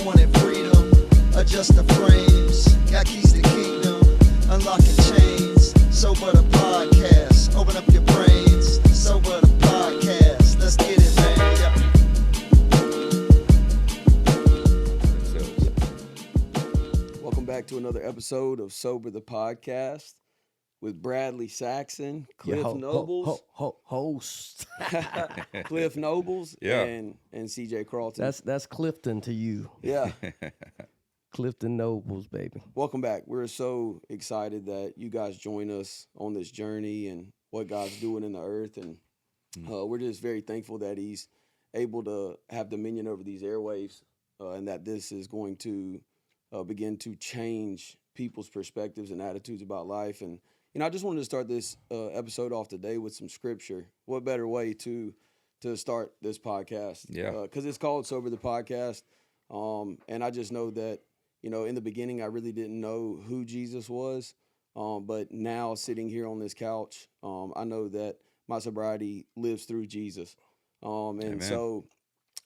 wanted freedom, adjust the frames, got keys to kingdom, unlocking chains. Sober the podcast, open up your brains. Sober the podcast, let's get it, man. Yeah. Welcome back to another episode of Sober the Podcast with Bradley Saxon, Cliff Nobles, host, Cliff Nobles, Yeah. and CJ Carlton. That's Clifton to you. Yeah. Clifton Nobles, baby. Welcome back. We're so excited that you guys join us on this journey and what God's doing in the earth. And we're just very thankful that he's able to have dominion over these airwaves and that this is going to begin to change people's perspectives and attitudes about life. And, you know, I just wanted to start this episode off today with some scripture. What better way to start this podcast? Yeah. Because it's called Sober the Podcast. And I just know that, you know, in the beginning, I really didn't know who Jesus was. But now sitting here on this couch, I know that my sobriety lives through Jesus. And Amen. so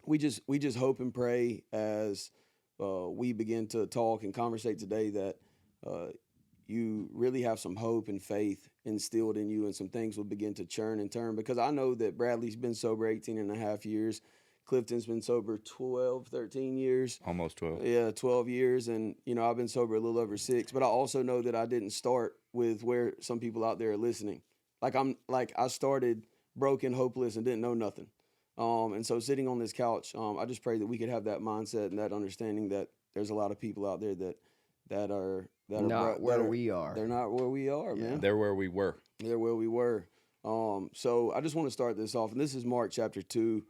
we just hope and pray as we begin to talk and conversate today that you really have some hope and faith instilled in you and some things will begin to churn and turn. Because I know that Bradley's been sober 18 and a half years. Clifton's been sober 12, 13 years. Almost 12. Yeah, 12 years. And, you know, I've been sober a little over 6. But I also know that I didn't start with where some people out there are listening. I started broken, hopeless, and didn't know nothing. And so sitting on this couch, I just pray that we could have that mindset and that understanding that there's a lot of people out there that are Not where we are. They're not where we are, man. They're where we were. They're where we were. So I just want to start this off, and this is Mark chapter 2,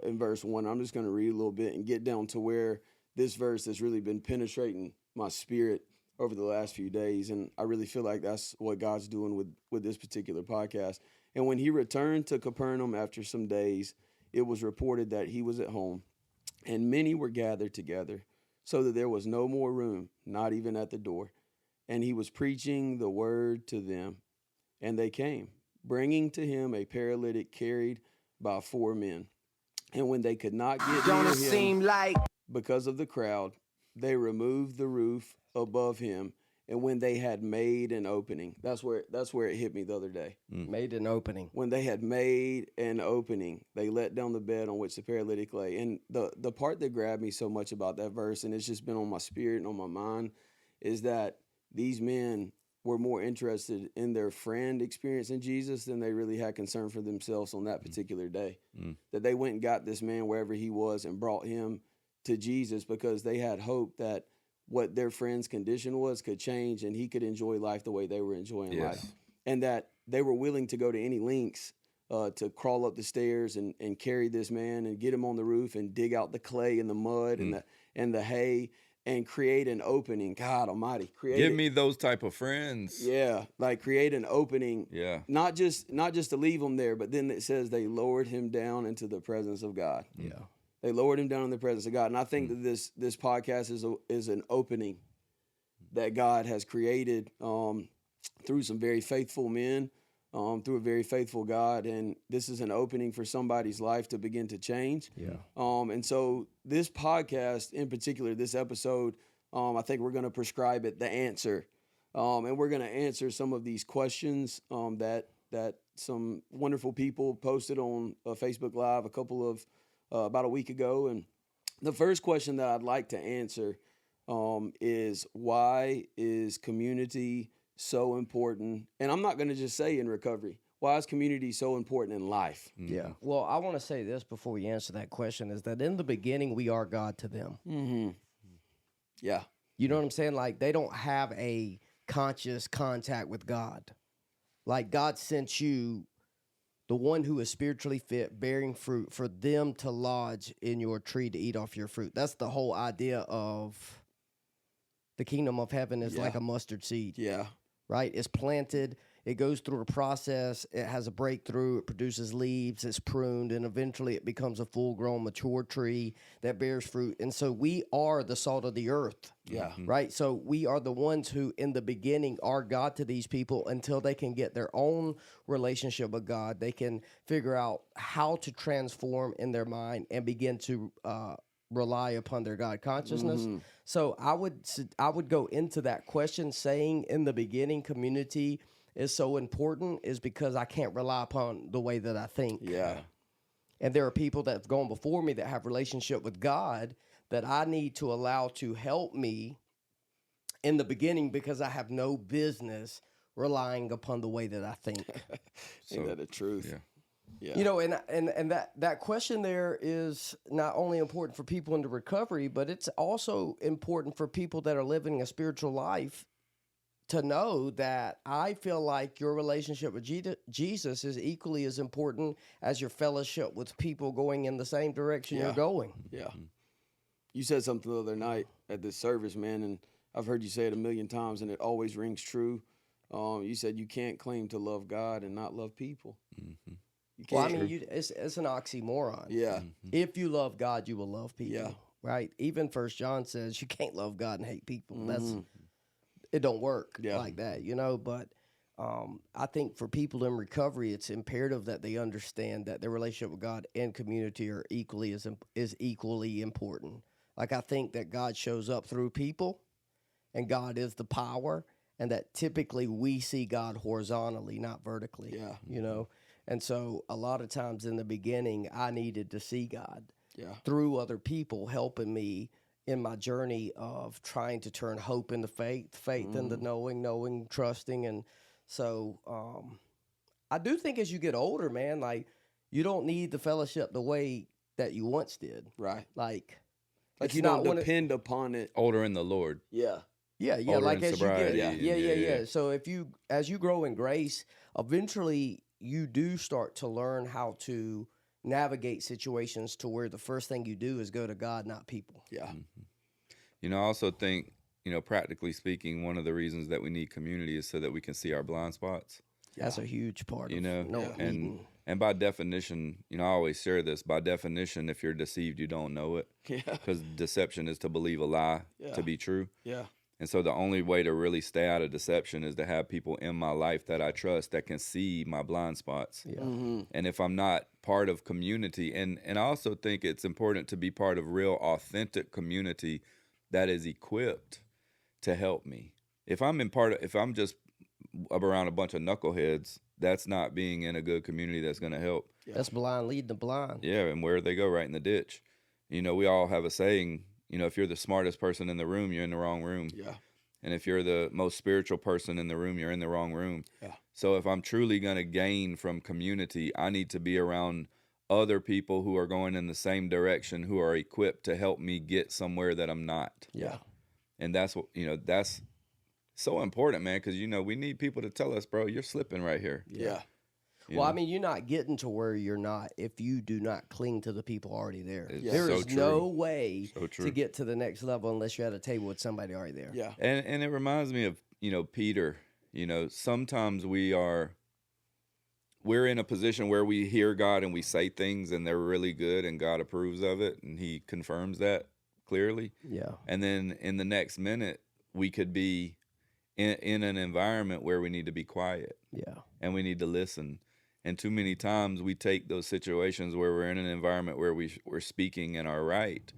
in verse 1. I'm just going to read a little bit and get down to where this verse has really been penetrating my spirit over the last few days, and I really feel like that's what God's doing with this particular podcast. And when he returned to Capernaum after some days, it was reported that he was at home, and many were gathered together, so that there was no more room, not even at the door. And he was preaching the word to them. And they came, bringing to him a paralytic carried by 4 men. And when they could not get near him because of the crowd, they removed the roof above him. And when they had made an opening, that's where it hit me the other day. Made an opening. When they had made an opening, they let down the bed on which the paralytic lay. And the part that grabbed me so much about that verse, and it's just been on my spirit and on my mind, is that these men were more interested in their friend experiencing Jesus than they really had concern for themselves on that particular day. That they went and got this man wherever he was and brought him to Jesus because they had hope that what their friend's condition was could change and he could enjoy life the way they were enjoying life. And that they were willing to go to any lengths to crawl up the stairs and carry this man and get him on the roof and dig out the clay and the mud and the hay and create an opening. God almighty. Give me those type of friends. Yeah, like create an opening. Yeah. Not just to leave him there, but then it says they lowered him down into the presence of God. Yeah. They lowered him down in the presence of God. And I think that this podcast is an opening that God has created through some very faithful men, through a very faithful God. And this is an opening for somebody's life to begin to change. Yeah. And so this podcast in particular, this episode, I think we're going to prescribe it the answer. And we're going to answer some of these questions that some wonderful people posted on Facebook Live about a week ago. And the first question that I'd like to answer is, why is community so important? And I'm not going to just say in recovery. Why is community so important in life? Yeah. Well, I want to say this before we answer that question, is that in the beginning, we are God to them. Mm-hmm. Yeah. You know what I'm saying? Like, they don't have a conscious contact with God. Like, God sent you, the one who is spiritually fit, bearing fruit, for them to lodge in your tree to eat off your fruit. That's the whole idea of the kingdom of heaven is like a mustard seed. Yeah. Right? It's planted. It goes through a process. It has a breakthrough. It produces leaves. It's pruned. And eventually it becomes a full-grown, mature tree that bears fruit. And so we are the salt of the earth. Yeah. Right? So we are the ones who, in the beginning, are God to these people until they can get their own relationship with God. They can figure out how to transform in their mind and begin to rely upon their God consciousness. Mm-hmm. So I would go into that question saying in the beginning, community is so important is because I can't rely upon the way that I think. Yeah. And there are people that have gone before me that have relationship with God that I need to allow to help me in the beginning because I have no business relying upon the way that I think. Ain't that the truth? Yeah. Yeah. You know, and that question there is not only important for people into recovery, but it's also important for people that are living a spiritual life to know that I feel like your relationship with Jesus is equally as important as your fellowship with people going in the same direction Yeah. you're going. Yeah. You said something the other night at this service, man, and I've heard you say it a million times, and it always rings true. You said you can't claim to love God and not love people. Mm-hmm. You Well, I can't. mean, it's an oxymoron. Yeah. If you love God, you will love people. Yeah. Right? Even First John says you can't love God and hate people. Mhm. It don't work Yeah. like that, you know. But I think for people in recovery, it's imperative that they understand that their relationship with God and community are is equally important. Like I think that God shows up through people, and God is the power, and that typically we see God horizontally, not vertically. Yeah. You know, and so a lot of times in the beginning, I needed to see God Yeah. through other people helping me in my journey of trying to turn hope into faith, faith into knowing, trusting. And so I do think as you get older, man, like you don't need the fellowship the way that you once did. Right. Like Like if you you're not don't wanna- depend upon it. Older in the Lord. Yeah. Yeah, older like in as sobriety, you get, yeah. So as you grow in grace, eventually you do start to learn how to navigate situations to where the first thing you do is go to God, not people. Yeah. You know, I also think, you know, practically speaking, one of the reasons that we need community is so that we can see our blind spots. That's a huge part. You of know, no needing. and by definition, you know, I always share this. By definition, if you're deceived, you don't know it, Yeah. because deception is to believe a lie Yeah. to be true. Yeah. And so the only way to really stay out of deception is to have people in my life that I trust that can see my blind spots. Yeah. Mm-hmm. And if I'm not part of community, and I also think it's important to be part of real authentic community that is equipped to help me. If I'm just around a bunch of knuckleheads, that's not being in a good community that's going to help. That's blind leading the blind. Yeah, and where they go, right in the ditch. You know, we all have a saying, you know, if you're the smartest person in the room, you're in the wrong room. Yeah. And if you're the most spiritual person in the room, you're in the wrong room. Yeah. So if I'm truly going to gain from community, I need to be around other people who are going in the same direction, who are equipped to help me get somewhere that I'm not. Yeah. And that's what, you know, that's so important, man, because, you know, we need people to tell us, bro, you're slipping right here. Yeah. You Well, I know? mean, you're not getting to where you're not if you do not cling to the people already there. It's Yeah. There so is true. no way So true. to get to the next level unless you're at a table with somebody already there. Yeah. And it reminds me of, you know, Peter. You know, sometimes we're in a position where we hear God and we say things and they're really good and God approves of it and he confirms that clearly. Yeah. And then in the next minute, we could be in an environment where we need to be quiet Yeah. and we need to listen. And too many times we take those situations where we're in an environment where we're speaking and are right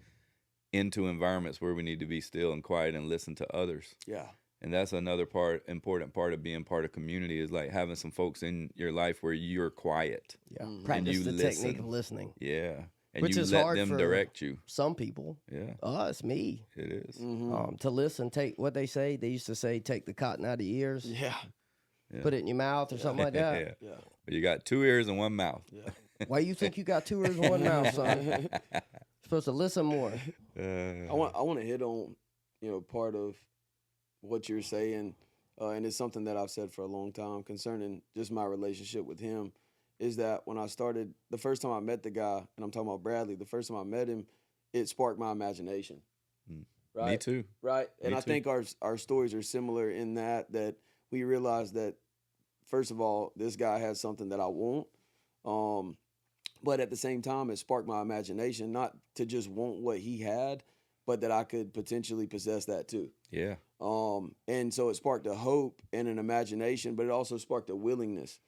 into environments where we need to be still and quiet and listen to others. Yeah. And that's another important part of being part of community, is like having some folks in your life where you're quiet. Yeah. Mm. Practice you the technique listen. of listening. Yeah. And Which you is let hard them for- direct you. Some people, Yeah, us, me, it is. Mm-hmm. to listen, take what they say. They used to say, take the cotton out of your ears, Yeah. Yeah. put it in your mouth or something like that. Yeah. Yeah. But you got 2 ears and 1 mouth. Yeah. Why you think you got 2 ears and 1 mouth, son? You're supposed to listen more. I want to hit on, part of what you're saying, and it's something that I've said for a long time concerning just my relationship with him, is that when I started, the first time I met the guy, and I'm talking about Bradley, the first time I met him, it sparked my imagination. Mm. Right? Me too. Right. And Me I too. think our stories are similar in that we realized that, first of all, this guy has something that I want. But at the same time, it sparked my imagination, not to just want what he had, but that I could potentially possess that too. Yeah. And so it sparked a hope and an imagination, but it also sparked a willingness,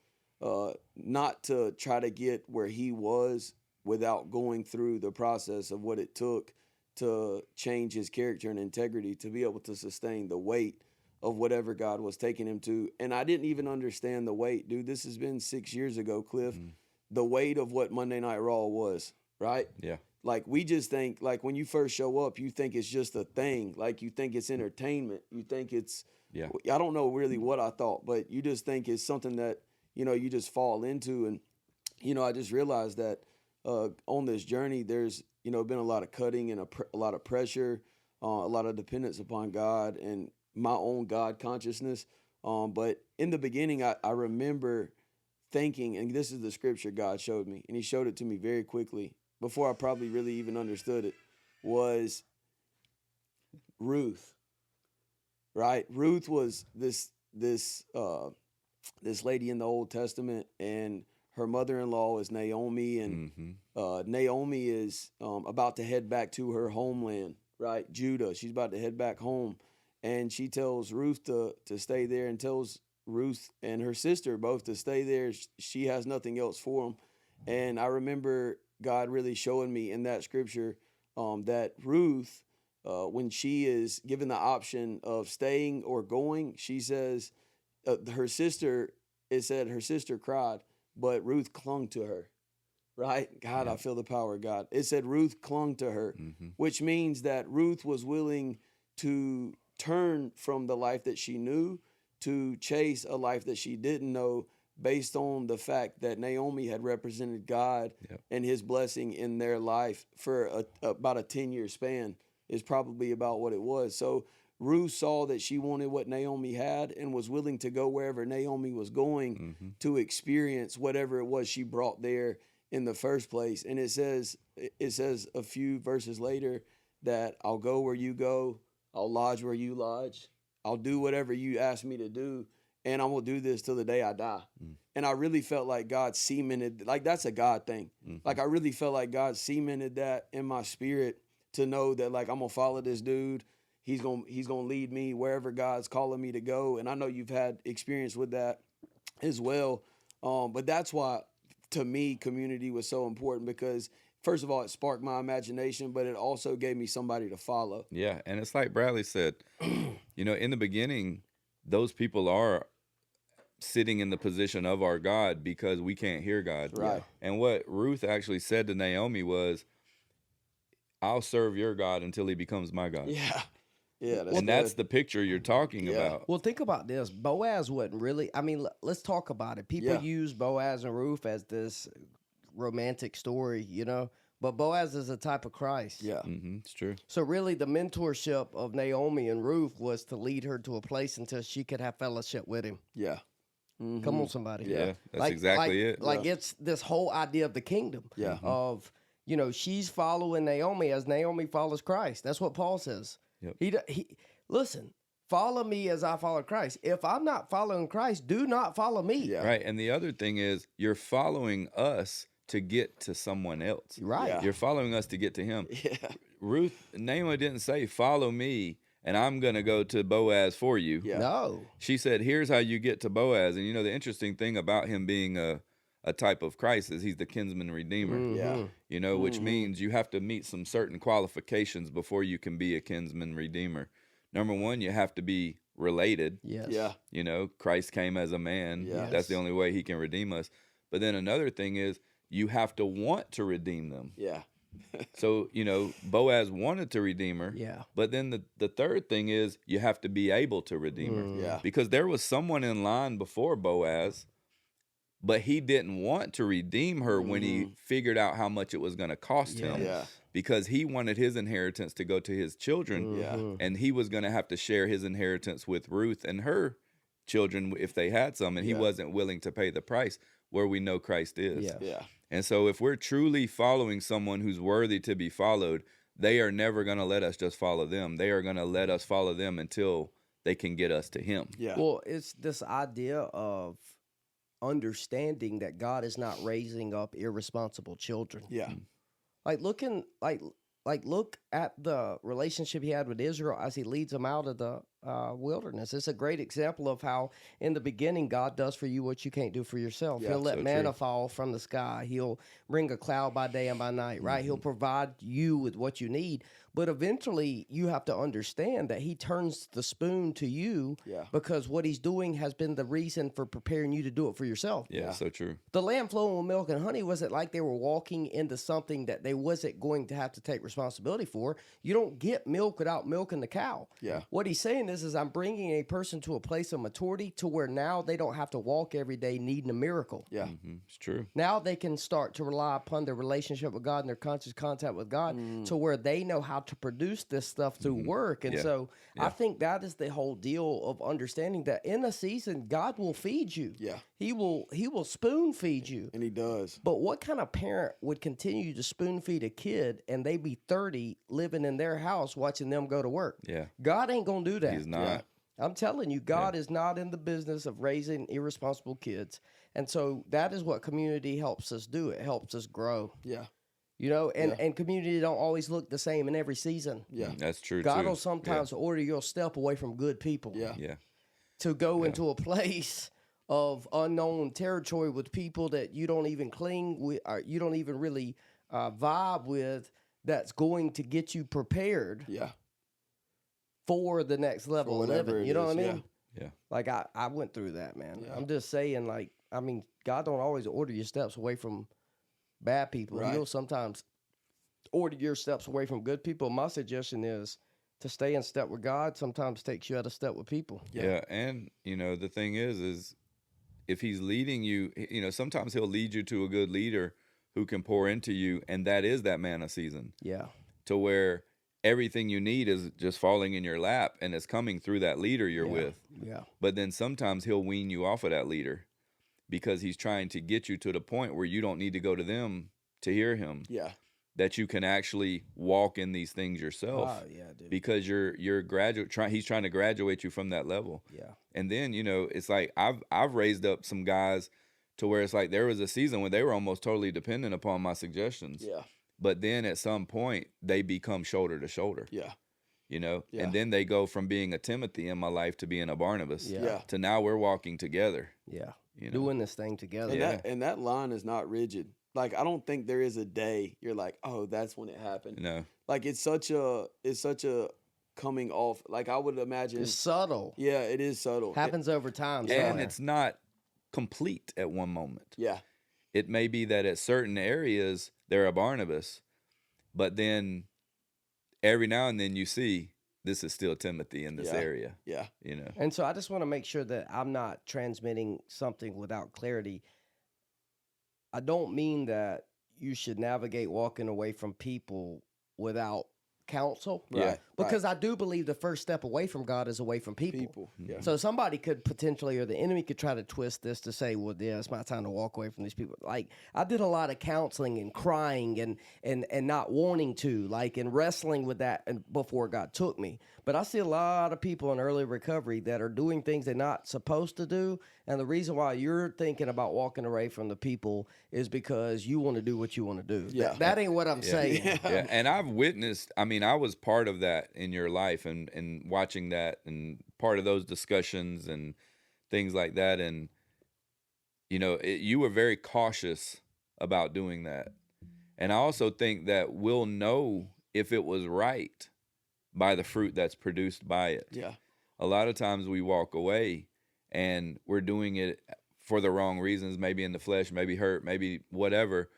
not to try to get where he was without going through the process of what it took to change his character and integrity to be able to sustain the weight of whatever God was taking him to. And I didn't even understand the weight, dude. This has been 6 years ago, Cliff. The weight of what Monday Night Raw was, right? Yeah. Like, we just think, like, when you first show up, you think it's just a thing. Like, you think it's entertainment. You think it's, Yeah. I don't know really what I thought, but you just think it's something that, you know, you just fall into. And, you know, I just realized that on this journey, there's, you know, been a lot of cutting and a lot of pressure, a lot of dependence upon God and my own God consciousness. But in the beginning, I remember thinking, and this is the scripture God showed me, and he showed it to me very quickly before I probably really even understood it, was Ruth, right? Ruth was this lady in the Old Testament, and her mother-in-law is Naomi, and Naomi is about to head back to her homeland, right? Judah. She's about to head back home, and she tells Ruth to stay there, and tells Ruth and her sister both to stay there. She has nothing else for them. And I remember God really showing me in that scripture that Ruth, when she is given the option of staying or going, she says her sister, it said her sister cried, but Ruth clung to her, right? God, I feel the power of God. It said Ruth clung to her, which means that Ruth was willing to turn from the life that she knew to chase a life that she didn't know, based on the fact that Naomi had represented God and his blessing in their life for about a 10-year span, is probably about what it was. So Ruth saw that she wanted what Naomi had and was willing to go wherever Naomi was going to experience whatever it was she brought there in the first place. And it says a few verses later that I'll go where you go, I'll lodge where you lodge, I'll do whatever you ask me to do, and I'm going to do this till the day I die. And I really felt like God cemented, like that's a God thing. Like I really felt like God cemented that in my spirit to know that like I'm going to follow this dude. He's going to lead me wherever God's calling me to go. And I know you've had experience with that as well. But that's why, to me, community was so important, because first of all, it sparked my imagination, but it also gave me somebody to follow. Yeah. And it's like Bradley said, you know, in the beginning, those people are sitting in the position of our God because we can't hear God. Right. And what Ruth actually said to Naomi was, I'll serve your God until he becomes my God. Yeah. Yeah. And that's the picture you're talking about. Well, think about this. Boaz wasn't really, I mean, let's talk about it. People use Boaz and Ruth as this romantic story, you know, but Boaz is a type of Christ. Yeah. It's true. So really the mentorship of Naomi and Ruth was to lead her to a place until she could have fellowship with him. Yeah. Come on, somebody. Yeah, that's exactly it. Like it's this whole idea of the kingdom. Yeah. Of, you know, she's following Naomi as Naomi follows Christ. That's what Paul says. Yep. He listen, follow me as I follow Christ. If I'm not following Christ, do not follow me. Yeah. Right. And the other thing is, you're following us to get to someone else. Right. Yeah. You're following us to get to him. Yeah. Naomi didn't say, follow me and I'm going to go to Boaz for you. Yeah. No. She said, here's how you get to Boaz. And you know, the interesting thing about him being a type of Christ is he's the kinsman redeemer. Yeah. You know, which means you have to meet some certain qualifications before you can be a kinsman redeemer. Number one, you have to be related. Yes. Yeah. You know, Christ came as a man. Yes. That's the only way he can redeem us. But then another thing is you have to want to redeem them. Yeah. So, you know, Boaz wanted to redeem her. Yeah. But then the third thing is you have to be able to redeem her. Yeah. Because there was someone in line before Boaz, but he didn't want to redeem her when he figured out how much it was going to cost him. Yeah. Because he wanted his inheritance to go to his children. Yeah. And he was going to have to share his inheritance with Ruth and her children if they had some. And he wasn't willing to pay the price, where we know Christ is. Yeah. Yeah. And so if we're truly following someone who's worthy to be followed, they are never going to let us just follow them. They are going to let us follow them until they can get us to him. Yeah. Well, it's this idea of understanding that God is not raising up irresponsible children. Yeah. Like look at the relationship he had with Israel as he leads them out of wilderness. It's a great example of how, in the beginning, God does for you what you can't do for yourself. Yeah, He'll let so manna true. fall from the sky. He'll bring a cloud by day and by night, right? He'll provide you with what you need. But eventually, you have to understand that He turns the spoon to you Yeah. because what He's doing has been the reason for preparing you to do it for yourself. Yeah, Yeah. so true. The land flowing with milk and honey wasn't like they were walking into something that they wasn't going to have to take responsibility for. You don't get milk without milking the cow. Yeah. What he's saying is I'm bringing a person to a place of maturity to where now they don't have to walk every day needing a miracle. Yeah. It's true. Now they can start to rely upon their relationship with God and their conscious contact with God to where they know how to produce this stuff through work. And Yeah. so I Yeah. think that is the whole deal of understanding that in a season, God will feed you. Yeah. He will spoon feed you. And He does. But what kind of parent would continue to spoon feed a kid and they be 30 living in their house watching them go to work? Yeah. God ain't going to do that. He's not. I'm telling you, God is not in the business of raising irresponsible kids. And so that is what community helps us do. It helps us grow. Yeah. You know, and community don't always look the same in every season. Yeah. That's true God too. will sometimes order your step away from good people Yeah. Yeah. to go into a place of unknown territory with people that you don't even cling with, or you don't even really vibe with, that's going to get you prepared Yeah. for the next level of whatever living. it You know is, what I mean? Yeah. Like I went through that, man. Yeah. I'm just saying, like, I mean, God don't always order your steps away from bad people. Right. He'll sometimes order your steps away from good people. My suggestion is to stay in step with God sometimes takes you out of step with people. Yeah. And, the thing is if he's leading you, sometimes he'll lead you to a good leader who can pour into you. And that is that manna season, Yeah. to where everything you need is just falling in your lap and it's coming through that leader you're with. Yeah. But then sometimes he'll wean you off of that leader because he's trying to get you to the point where you don't need to go to them to hear him, Yeah. that you can actually walk in these things yourself. Oh, yeah, dude. Because you're he's trying to graduate you from that level. Yeah. And then, it's like I've raised up some guys to where it's like there was a season when they were almost totally dependent upon my suggestions. Yeah. But then at some point they become shoulder to shoulder, Yeah. Yeah. Yeah. And then they go from being a Timothy in my life to being a Barnabas. Yeah. Yeah. To now we're walking together. Yeah. You know? Doing this thing together. And that line is not rigid. Like, I don't think there is a day you're like, oh, that's when it happened. No. Like, it's such a coming off. Like, I would imagine. It's subtle. Yeah, it is subtle. Happens over time. And somewhere. it's not complete at one moment. Yeah. It may be that at certain areas they're a Barnabas, but then every now and then you see this is still Timothy in this Yeah. area, Yeah. And so I just want to make sure that I'm not transmitting something without clarity. I don't mean that you should navigate walking away from people without counsel. Right. Right. Because I do believe the first step away from God is away from people. People. Yeah. So somebody could potentially, or the enemy could try to twist this to say, well, yeah, it's my time to walk away from these people. Like, I did a lot of counseling and crying and not wanting to, like, and wrestling with that before God took me. But I see a lot of people in early recovery that are doing things they're not supposed to do. And the reason why you're thinking about walking away from the people is because you want to do what you want to do. Yeah. That ain't what I'm saying. Yeah, and I've witnessed. I mean, I was part of that in your life, and watching that, and part of those discussions and things like that. And you were very cautious about doing that. And I also think that we'll know if it was right by the fruit that's produced by it. Yeah. A lot of times we walk away and we're doing it for the wrong reasons, maybe in the flesh, maybe hurt, maybe whatever.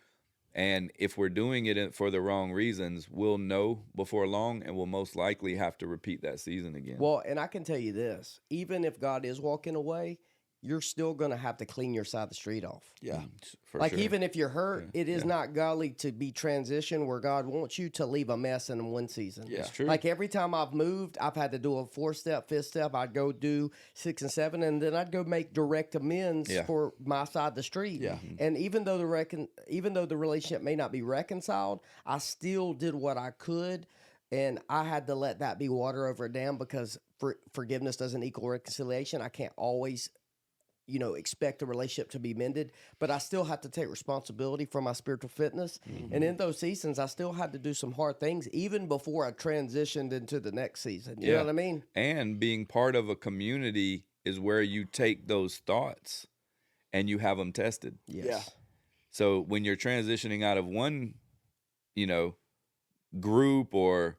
And if we're doing it for the wrong reasons, we'll know before long, and we'll most likely have to repeat that season again. Well, and I can tell you this, even if God is walking away, you're still going to have to clean your side of the street off. Yeah. For Like, sure. even if you're hurt, it is not godly to be transitioned where God wants you to leave a mess in one season. Yeah. It's true. Like, every time I've moved, I've had to do a 4-step, 5th step. I'd go do 6 and 7, and then I'd go make direct amends Yeah. for my side of the street. Yeah. And even though the relationship may not be reconciled, I still did what I could. And I had to let that be water over a dam because forgiveness doesn't equal reconciliation. I can't always expect the relationship to be mended, but I still have to take responsibility for my spiritual fitness. And in those seasons, I still had to do some hard things even before I transitioned into the next season. You know what I mean? And being part of a community is where you take those thoughts and you have them tested. Yes. Yeah. So when you're transitioning out of one, group or,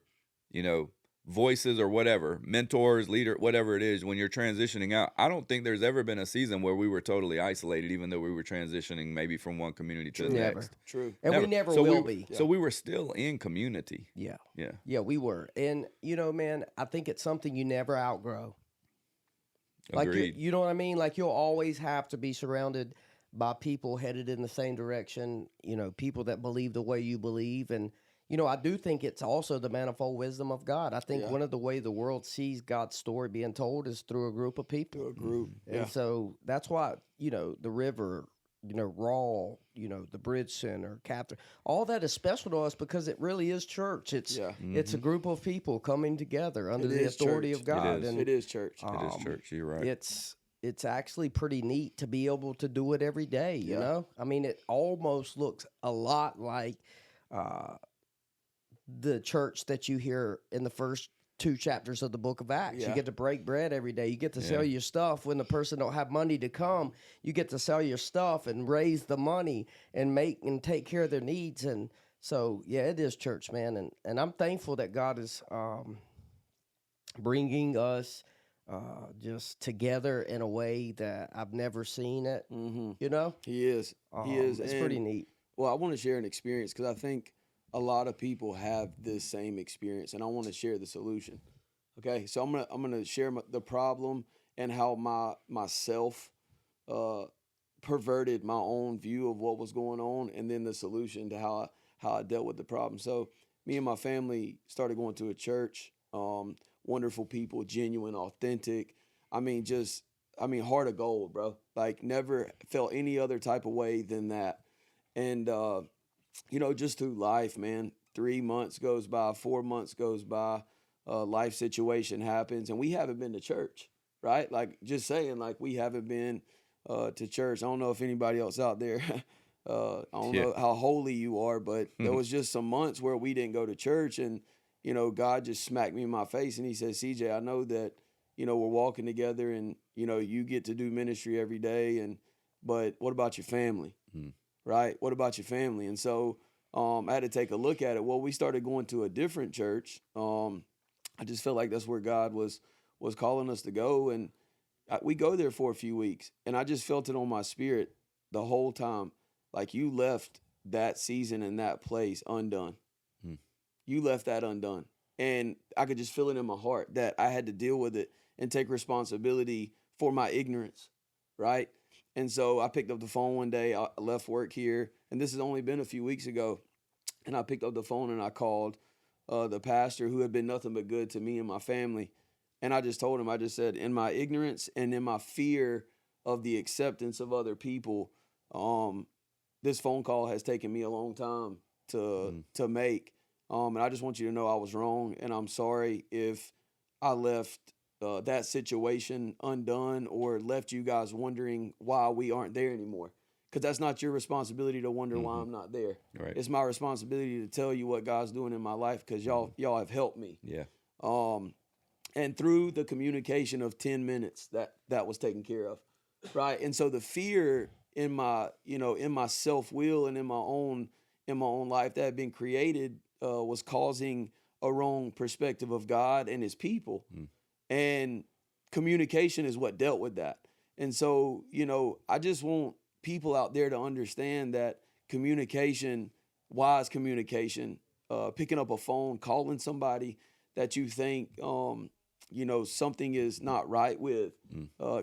voices or whatever, mentors, leader, whatever it is, when you're transitioning out, I don't think there's ever been a season where we were totally isolated, even though we were transitioning maybe from one community to the Never. next. True. And we never will be. So we were still in community. Yeah. Yeah. Yeah, we were. And, man, I think it's something you never outgrow. Like, Agreed. you know what I mean? Like, you'll always have to be surrounded by people headed in the same direction, people that believe the way you believe. And, I do think it's also the manifold wisdom of God. I think one of the way the world sees God's story being told is through a group of people. Through a group. And so that's why, the river, Raw, the Bridge Center, Captain, all that is special to us because it really is church. It's it's a group of people coming together under It the is authority church. of God. is. And It is church. It is church. You're right. it's actually pretty neat to be able to do it every day, you know? I mean, it almost looks a lot like the church that you hear in the first 2 chapters of the book of Acts. Yeah. You get to break bread every day. You get to sell your stuff. When the person don't have money to come, you get to sell your stuff and raise the money and make and take care of their needs. And so, it is church, man. And I'm thankful that God is bringing us just together in a way that I've never seen it, He is. He is. It's And, pretty neat. Well, I want to share an experience because I think a lot of people have this same experience, and I want to share the solution. Okay, so I'm gonna share the problem and how myself perverted my own view of what was going on, and then the solution to how I dealt with the problem. So me and my family started going to a church. Wonderful people, genuine, authentic. Heart of gold, bro. Like never felt any other type of way than that. And just through life, man, 3 months goes by, 4 months goes by, life situation happens, and we haven't been to church, right? Like just saying, like we haven't been to church. I don't know if anybody else out there, I don't know how holy you are, but there was just some months where we didn't go to church, and God just smacked me in my face, and He said, "CJ, I know that we're walking together, and you get to do ministry every day, but what about your family?" Right? What about your family? And so I had to take a look at it. Well, we started going to a different church. I just felt like that's where God was calling us to go. And we go there for a few weeks. And I just felt it on my spirit the whole time. Like you left that season and that place undone. You left that undone. And I could just feel it in my heart that I had to deal with it and take responsibility for my ignorance, right? And so I picked up the phone one day. I left work here, and this has only been a few weeks ago. And I picked up the phone and I called the pastor who had been nothing but good to me and my family. And I just told him, I just said, in my ignorance and in my fear of the acceptance of other people, this phone call has taken me a long time to make. And I just want you to know I was wrong, and I'm sorry if I left that situation undone or left you guys wondering why we aren't there anymore. Because that's not your responsibility to wonder why I'm not there. Right. It's my responsibility to tell you what God's doing in my life because y'all have helped me. Yeah. And through the communication of 10 minutes, that was taken care of, right? And so the fear in my self-will and in my own life that had been created was causing a wrong perspective of God and His people. And communication is what dealt with that. And so, I just want people out there to understand that communication, wise communication, picking up a phone, calling somebody that you think, something is not right with,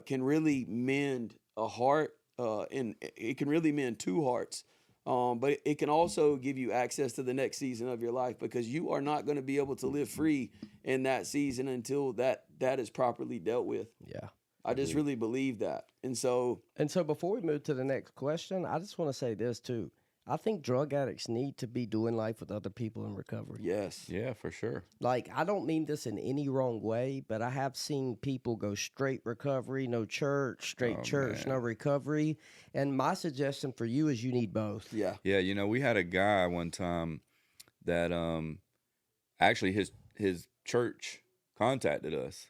can really mend a heart, and it can really mend 2 hearts. But it can also give you access to the next season of your life because you are not going to be able to live free in that season until that is properly dealt with. Yeah. I just really believe that. And so before we move to the next question, I just want to say this too. I think drug addicts need to be doing life with other people in recovery. Yes. Yeah, for sure. Like, I don't mean this in any wrong way, but I have seen people go straight recovery, no church, straight Oh, church, no man. recovery. And my suggestion for you is you need both. Yeah. Yeah, you know, we had a guy one time that actually his church contacted us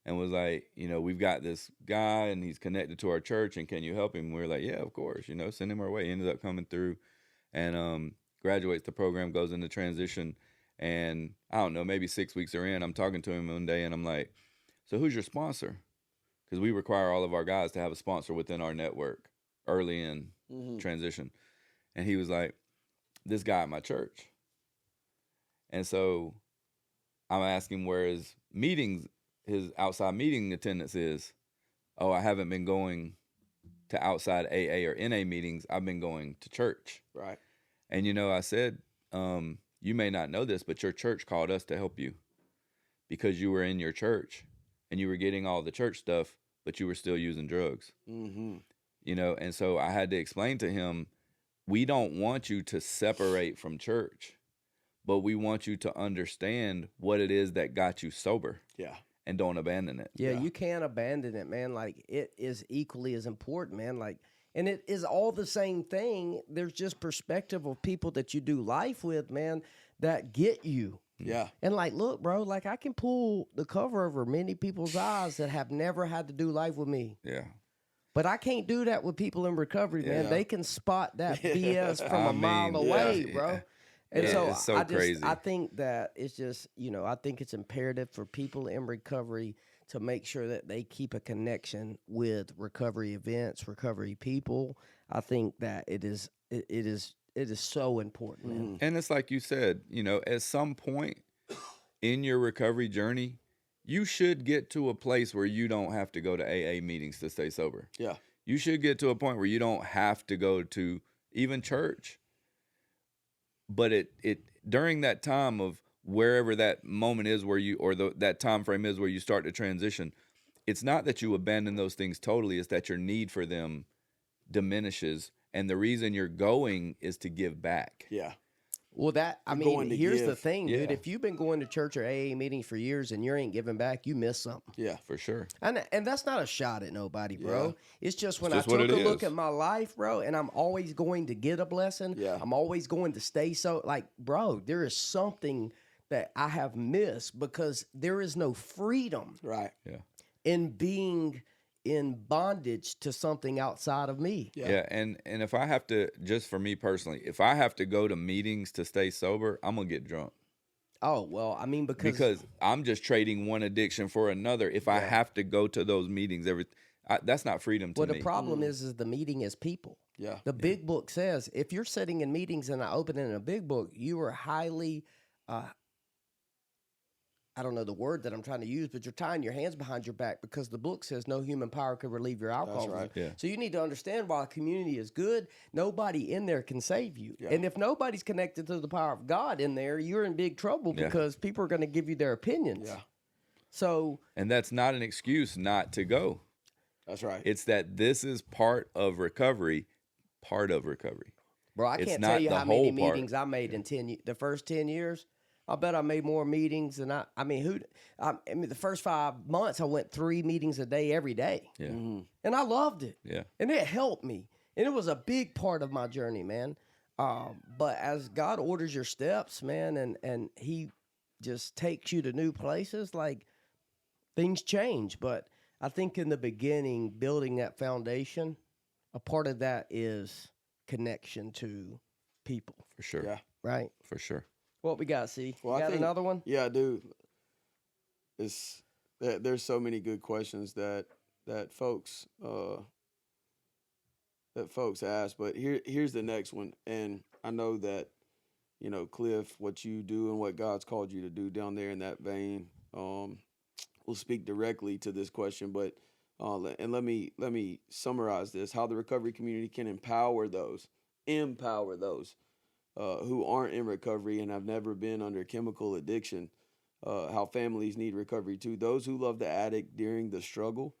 and was like, you know, we've got this guy and he's connected to our church and can you help him? We were like, yeah, of course, you know, send him our way. He ended up coming through and graduates the program, goes into transition, and I don't know, maybe 6 weeks are in, I'm talking to him one day and I'm like, so who's your sponsor? Because we require all of our guys to have a sponsor within our network early in transition. And he was like, this guy at my church. And so I'm asking where his meetings, his outside meeting attendance is. Oh, I haven't been going to outside AA or NA meetings. I've been going to church. Right. And, you know, I said, you may not know this, but your church called us to help you because you were in your church and you were getting all the church stuff, but you were still using drugs. Mm-hmm. You know, and so I had to explain to him, we don't want you to separate from church, but we want you to understand what it is that got you sober Yeah. and don't abandon it. Yeah, Yeah. you can't abandon it, man. Like, it is equally as important, man. Like, and it is all the same thing. There's just perspective of people that you do life with, man, that get you. Yeah. And like, look, bro, like I can pull the cover over many people's eyes that have never had to do life with me. Yeah. But I can't do that with people in recovery, man. Yeah. From They can spot that BS from I a mile mean, away, yeah. bro. And Yeah, so, it's so I just, crazy. I think that it's just, you know, I think it's imperative for people in recovery to make sure that they keep a connection with recovery events, recovery people. I think that it is so important, man. And it's like you said, you know, at some point in your recovery journey, you should get to a place where you don't have to go to AA meetings to stay sober. Yeah. You should get to a point where you don't have to go to even church. But it during that time of wherever that moment is where you, or that time frame is where you start to transition, it's not that you abandon those things totally, it's that your need for them diminishes. And the reason you're going is to give back. Yeah. Well, You're going to here's the give. thing, dude. Yeah. If you've been going to church or AA meetings for years and you ain't giving back, you miss something. Yeah. For sure. And that's not a shot at nobody, bro. Yeah. It's just when It's just I what took it a look is. at my life, bro, and I'm always going to get a blessing. Yeah. I'm always going to stay so, like, bro, there is something that I have missed because there is no freedom Right. in being in bondage to something outside of me. Yeah. Yeah, and if I have to, just for me personally, if I have to go to meetings to stay sober, I'm gonna get drunk Oh, well, I mean, because I'm just trading one addiction for another. If I have to go to those meetings, that's not freedom to well, me. the problem is the meeting is people. Yeah. The big book says if you're sitting in meetings and I open in a big book, you are highly, I don't know the word that I'm trying to use, but you're tying your hands behind your back because the book says no human power can relieve your alcoholism. right. Yeah. So you need to understand while a community is good, nobody in there can save you. Yeah. And if nobody's connected to the power of God in there, you're in big trouble Yeah. because people are going to give you their opinions. Yeah. So And that's not an excuse not to go. That's right. It's that this is part of recovery. bro, I It's can't not tell you the how many whole part. meetings I made in the first 10 years. I bet I made more meetings than I mean, the first 5 months I went 3 meetings a day every day. Yeah. Mhm. And I loved it. Yeah. And it helped me. And it was a big part of my journey, man. But as God orders your steps, man, and he just takes you to new places, like things change. But I think in the beginning, building that foundation, a part of that is connection to people, For sure. Yeah. right? For sure. What we got, see? Well, You I got think- another one? Yeah, dude. There's so many good questions that folks ask, but here's the next one, and I know that Cliff, what you do and what God's called you to do down there in that vein, will speak directly to this question, but and let me summarize this: how the recovery community can empower those who aren't in recovery and have never been under chemical addiction. How families need recovery too. Those who love the addict during the struggle.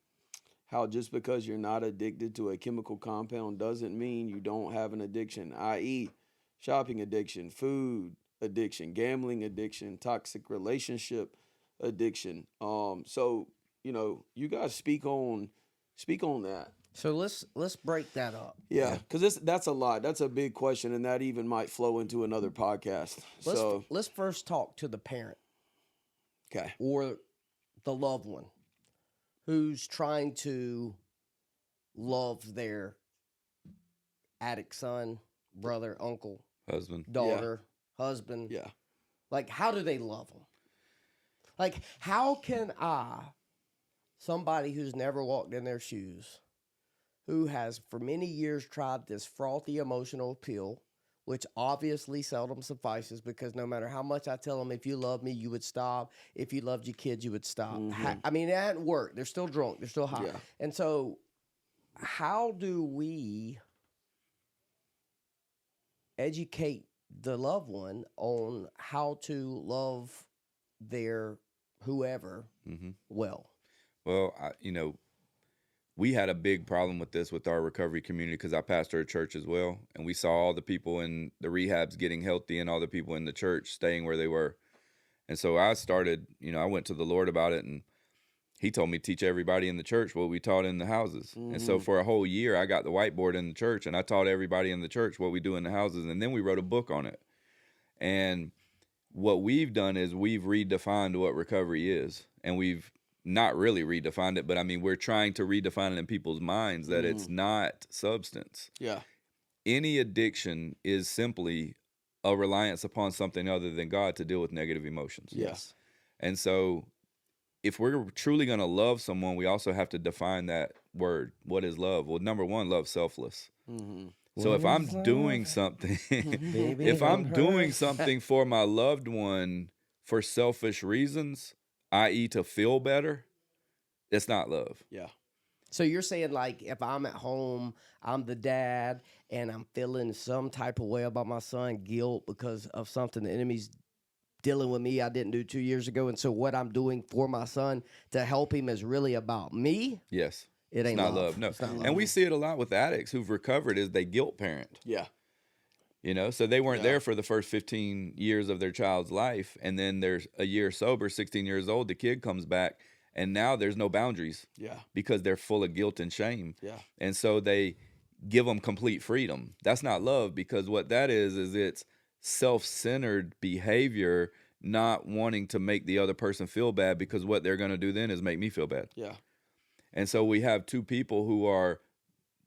how just because you're not addicted to a chemical compound doesn't mean you don't have an addiction, i.e., shopping addiction, food addiction, gambling addiction, toxic relationship addiction. So you guys speak on that. So let's break that up. Yeah, because that's a lot. That's a big question, and that even might flow into another podcast. Let's first talk to the parent Okay. or the loved one who's trying to love their addict son, brother, uncle, Husband. daughter, husband. Yeah. Like, how do they love them? Like, how can somebody who's never walked in their shoes, who has for many years tried this frothy emotional pill, which obviously seldom suffices, because no matter how much I tell them, if you love me, you would stop. If you loved your kids, you would stop. I mean, it hadn't worked. They're still drunk. They're still high. Yeah. And so how do we educate the loved one on how to love their whoever well? Well, we had a big problem with this with our recovery community because I pastor a church as well. And we saw all the people in the rehabs getting healthy and all the people in the church staying where they were. And so I started, I went to the Lord about it, and he told me to teach everybody in the church what we taught in the houses. And so for a whole year, I got the whiteboard in the church, and I taught everybody in the church what we do in the houses. And then we wrote a book on it. And what we've done is we've redefined what recovery is. And we've not really redefined it, but I mean, we're trying to redefine it in people's minds that it's not substance. Yeah. Any addiction is simply a reliance upon something other than God to deal with negative emotions. Yes. And so if we're truly going to love someone, we also have to define that word. What is love? Well, number one, love selfless. So if I'm doing something, if I'm doing something for my loved one for selfish reasons, i.e. to feel better, it's not love. Yeah. So you're saying, like, if I'm at home, I'm the dad, and I'm feeling some type of way about my son, guilt because of something the enemy's dealing with me I didn't do 2 years ago, and so what I'm doing for my son to help him is really about me? Yes. It ain't It's not love. No. It's not love. And we see it a lot with addicts who've recovered is they guilt parent. Yeah. So they weren't there for the first 15 years of their child's life. And then there's a year sober, 16 years old, the kid comes back, and now there's no boundaries Yeah. because they're full of guilt and shame. Yeah. And so they give them complete freedom. That's not love, because what that is it's self-centered behavior, not wanting to make the other person feel bad, because what they're going to do then is make me feel bad. Yeah. And so we have two people who are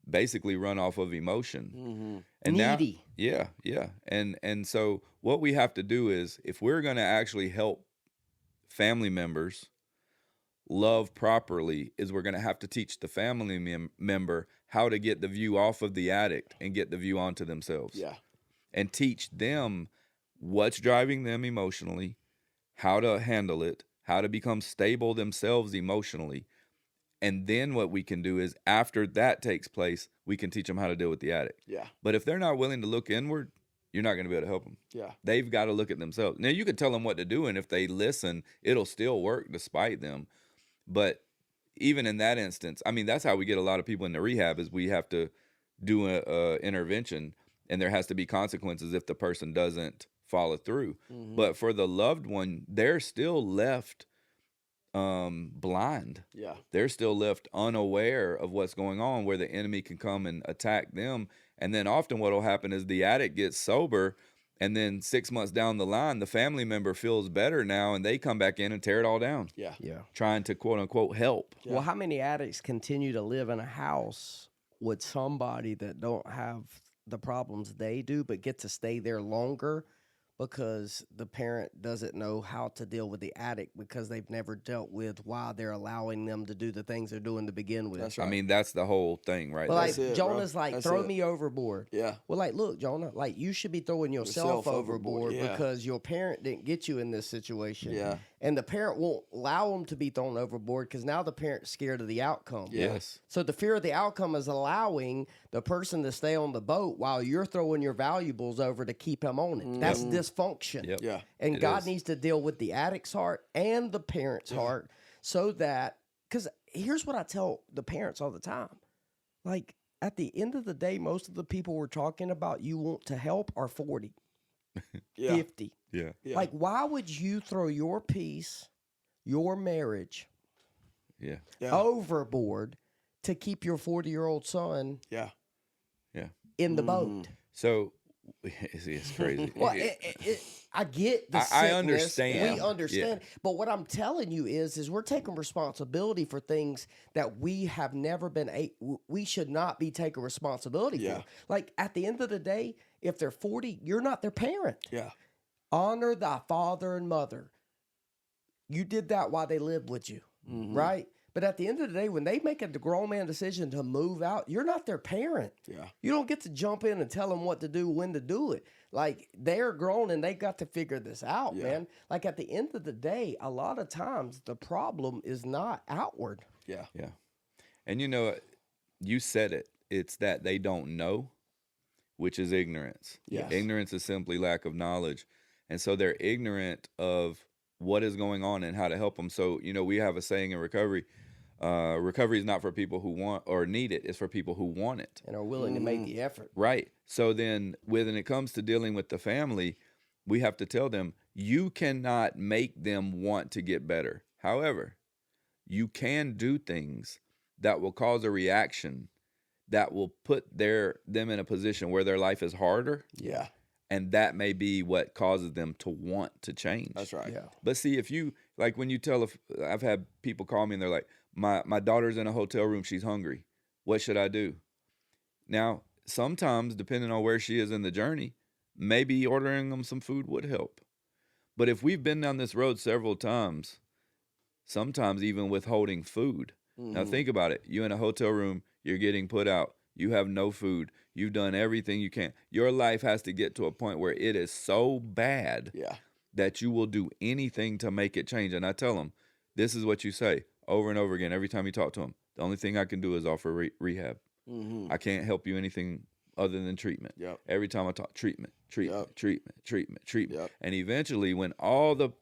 basically run off of emotion. And Needy. Now, yeah. And so what we have to do is, if we're going to actually help family members love properly, is we're going to have to teach the family member how to get the view off of the addict and get the view onto themselves. Yeah. And teach them what's driving them emotionally, how to handle it, how to become stable themselves emotionally. And then what we can do is, after that takes place, we can teach them how to deal with the addict. Yeah. But if they're not willing to look inward, you're not going to be able to help them. Yeah. They've got to look at themselves. Now, you can tell them what to do, and if they listen, it'll still work despite them. But even in that instance, I mean, that's how we get a lot of people into rehab, is we have to do a intervention, and there has to be consequences if the person doesn't follow through. But for the loved one, they're still left blind. Yeah. They're still left unaware of what's going on, where the enemy can come and attack them. And then often what will happen is the addict gets sober, and then 6 months down the line, the family member feels better now, and they come back in and tear it all down, Yeah. Yeah. trying to quote unquote help. Well, how many addicts continue to live in a house with somebody that don't have the problems they do, but get to stay there longer because the parent doesn't know how to deal with the addict because they've never dealt with why they're allowing them to do the things they're doing to begin with? That's right. I mean, that's the whole thing, right? Well, like, That's it, bro. Jonah's like, That's throw it. me overboard. Yeah. Well, like, look, Jonah, like, you should be throwing yourself overboard yeah. because your parent didn't get you in this situation. Yeah. And the parent won't allow them to be thrown overboard because now the parent's scared of the outcome. Yes. So the fear of the outcome is allowing the person to stay on the boat while you're throwing your valuables over to keep him on it. That's dysfunction. Yep. Yeah. And It God is. needs to deal with the addict's heart and the parent's heart so that because here's what I tell the parents all the time. Like, at the end of the day, most of the people we're talking about you want to help are 40, Yeah. 50. Yeah. Yeah. Like, why would you throw your peace, your marriage Yeah. Yeah. overboard to keep your 40-year-old son Yeah. Yeah. in the Mhm. boat? So it's crazy. Well, I get the I sickness. understand. We understand. But what I'm telling you is we're taking responsibility for things that we have never been. We should not be taking responsibility Yeah. for. Like, at the end of the day, if they're 40, you're not their parent. Yeah. Honor thy father and mother. You did that while they lived with you, right? But at the end of the day, when they make a grown man decision to move out, you're not their parent. Yeah. You don't get to jump in and tell them what to do, when to do it. Like, they're grown and they got to figure this out, Yeah. man. Like, at the end of the day, a lot of times the problem is not outward. Yeah. Yeah. And you know, you said it. It's that they don't know, which is ignorance. Yes. Ignorance is simply lack of knowledge. And so they're ignorant of what is going on and how to help them. So, you know, we have a saying in recovery, recovery is not for people who want or need it. It's for people who want it. And are willing to make the effort. Right. So then when it comes to dealing with the family, we have to tell them, you cannot make them want to get better. However, you can do things that will cause a reaction that will put them in a position where their life is harder. Yeah. And that may be what causes them to want to change. That's right. Yeah. But see, if you, like when you I've had people call me and they're like, my daughter's in a hotel room, she's hungry. What should I do? Now, sometimes, depending on where she is in the journey, maybe ordering them some food would help. But if we've been down this road several times, sometimes even withholding food. Now think about it. You in a hotel room, you're getting put out. You have no food. You've done everything you can. Your life has to get to a point where it is so bad Yeah. that you will do anything to make it change. And I tell them, this is what you say over and over again every time you talk to them. The only thing I can do is offer rehab. Mm-hmm. I can't help you anything other than treatment. Yep. Every time I talk, treatment. Yep. And eventually, when all the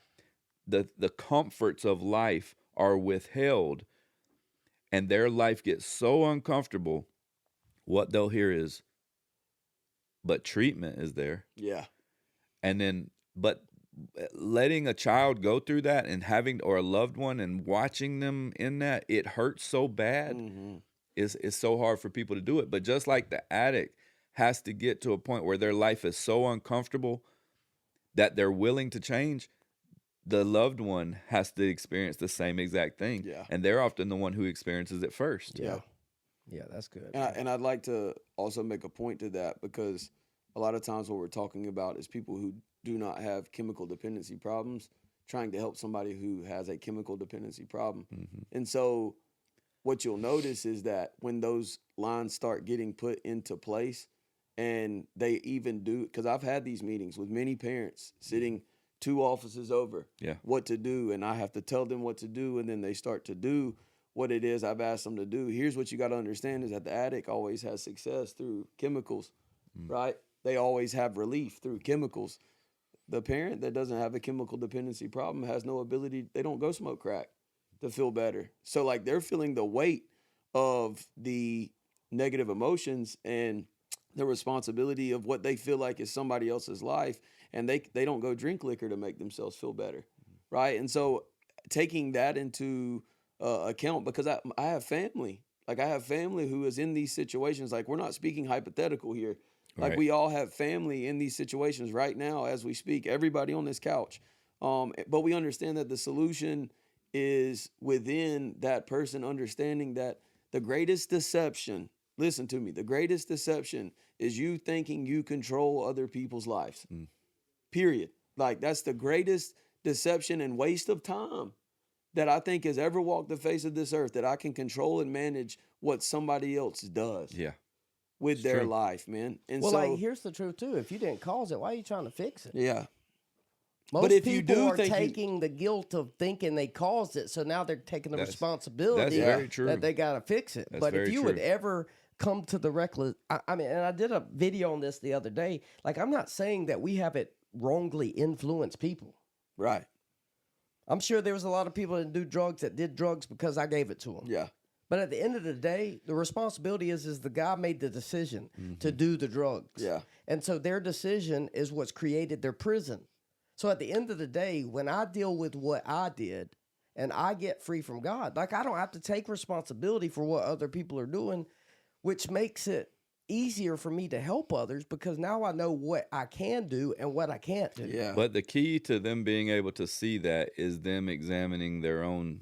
comforts of life are withheld and their life gets so uncomfortable, what they'll hear is, but treatment is there. Yeah. And then, but letting a child go through that and having, or a loved one and watching them in that, it hurts so bad. Mm-hmm. It's so hard for people to do it. But just like the addict has to get to a point where their life is so uncomfortable that they're willing to change, the loved one has to experience the same exact thing. Yeah. And they're often the one who experiences it first. Yeah. Yeah, that's good. And I'd like to also make a point to that, because a lot of times what we're talking about is people who do not have chemical dependency problems trying to help somebody who has a chemical dependency problem. Mm-hmm. And so what you'll notice is that when those lines start getting put into place, and they even do, because I've had these meetings with many parents sitting 2 offices over, Yeah. what to do, and I have to tell them what to do, and then they start to do what it is I've asked them to do. Here's what you got to understand is that the addict always has success through chemicals, right? They always have relief through chemicals. The parent that doesn't have a chemical dependency problem has no ability, they don't go smoke crack to feel better. So like they're feeling the weight of the negative emotions and the responsibility of what they feel like is somebody else's life, and they don't go drink liquor to make themselves feel better, right? And so taking that into account, because I have family. Like I have family who is in these situations. Like we're not speaking hypothetical here. Like Right. we all have family in these situations right now as we speak. Everybody on this couch. But we understand that the solution is within that person understanding that the greatest deception, listen to me, the greatest deception is you thinking you control other people's lives. Period. Like that's the greatest deception and waste of time that I think has ever walked the face of this earth, that I can control and manage what somebody else does Yeah. with their true. life, man. And Well, so, like, here's the truth, too. If you didn't cause it, why are you trying to fix it? yeah. Most But if people you do are think you- taking the guilt of thinking they caused it, so now they're taking the That's responsibility very true. that they got to fix it. That's but if very you would true. ever come to the reckless, I mean, and I did a video on this the other day. Like, I'm not saying that we haven't wrongly influenced people. Right. I'm sure there was a lot of people that do drugs that did drugs because I gave it to them. Yeah. But at the end of the day, the responsibility is the guy made the decision to do the drugs. Yeah. And so their decision is what's created their prison. So at the end of the day, when I deal with what I did and I get free from God, like I don't have to take responsibility for what other people are doing, which makes it easier for me to help others because now I know what I can do and what I can't do. Yeah. But the key to them being able to see that is them examining their own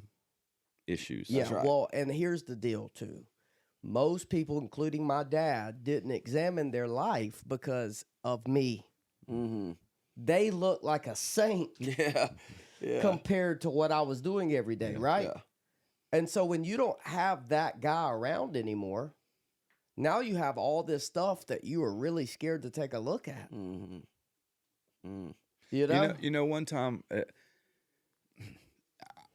issues. Yeah, right. well, and here's the deal too. Most people, including my dad, didn't examine their life because of me. Mm-hmm. They look like a saint Yeah. Yeah. compared to what I was doing every day, right? Yeah. And so when you don't have that guy around anymore, now you have all this stuff that you are really scared to take a look at. Mm-hmm. Mm. You know? You know, one time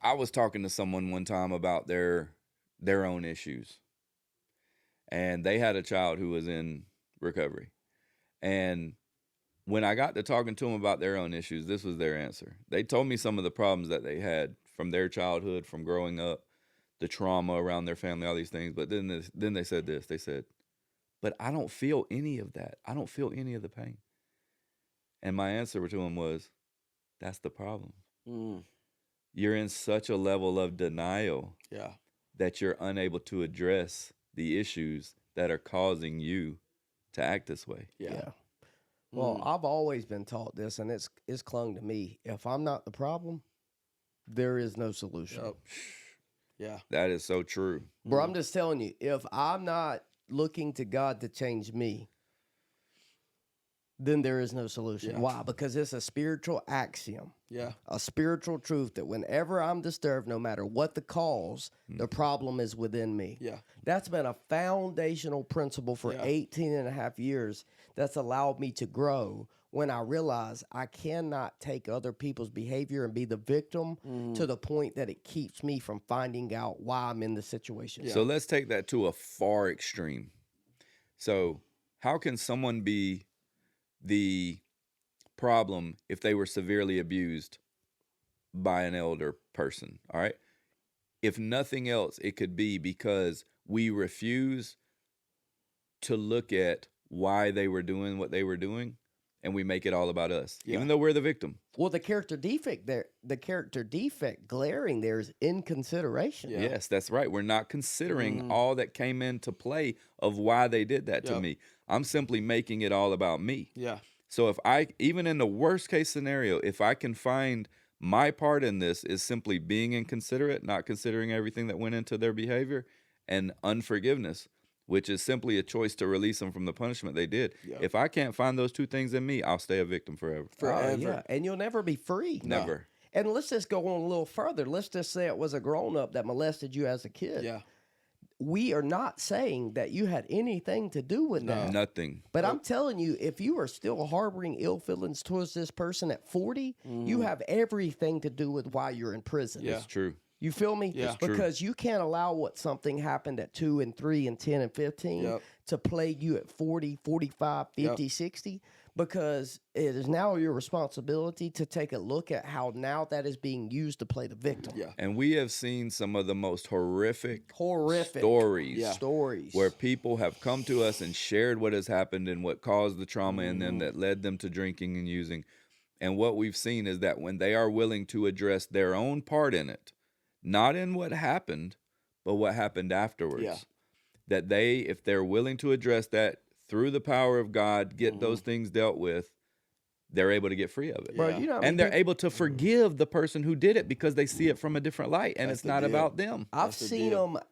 I was talking to someone one time about their own issues, and they had a child who was in recovery. And when I got to talking to them about their own issues, this was their answer. They told me some of the problems that they had from their childhood, from growing up, the trauma around their family, all these things. But then they said this. They said, "But I don't feel any of that. I don't feel any of the pain." And my answer to them was, "That's the problem. Mm. You're in such a level of denial Yeah. that you're unable to address the issues that are causing you to act this way." Yeah. Well, I've always been taught this, and it's clung to me. If I'm not the problem, there is no solution. Yep. Yeah. That is so true. Bro, I'm just telling you, if I'm not looking to God to change me, then there is no solution. Yeah. Why? Because it's a spiritual axiom, Yeah. a spiritual truth that whenever I'm disturbed, no matter what the cause, the problem is within me. Yeah. That's been a foundational principle for Yeah. 18 and a half years that's allowed me to grow when I realize I cannot take other people's behavior and be the victim to the point that it keeps me from finding out why I'm in the situation. So let's take that to a far extreme. So how can someone be the problem if they were severely abused by an elder person? All right. If nothing else, it could be because we refuse to look at why they were doing what they were doing, and we make it all about us, Yeah. even though we're the victim. Well, the character defect glaring there is inconsideration. Yeah. Yes, that's right. We're not considering all that came into play of why they did that to Yep. me. I'm simply making it all about me. Yeah. So if I, even in the worst case scenario, if I can find my part in this is simply being inconsiderate, not considering everything that went into their behavior, and unforgiveness, which is simply a choice to release them from the punishment they did. Yeah. If I can't find those two things in me, I'll stay a victim forever. Forever. Yeah. And you'll never be free. Never. And let's just go on a little further. Let's just say it was a grown-up that molested you as a kid. Yeah. We are not saying that you had anything to do with that. Nothing. But I'm telling you, if you are still harboring ill feelings towards this person at 40, you have everything to do with why you're in prison. Yeah. It's true. You feel me? Yeah. It's true. Because you can't allow what something happened at 2 and 3 and 10 and 15 Yep. to plague you at 40, 45, 50, 60, because it is now your responsibility to take a look at how now that is being used to play the victim. Yeah. And we have seen some of the most horrific Horrific stories Yeah. stories. where people have come to us and shared what has happened and what caused the trauma in them that led them to drinking and using. And what we've seen is that when they are willing to address their own part in it, not in what happened, but what happened afterwards, Yeah. that they, if they're willing to address that through the power of God, get those things dealt with, they're able to get free of it. Bro, Yeah. you know how And many they're people- able to forgive the person who did it because they see it from a different light and That's it's the not deal. about them. I've That's the seen deal. them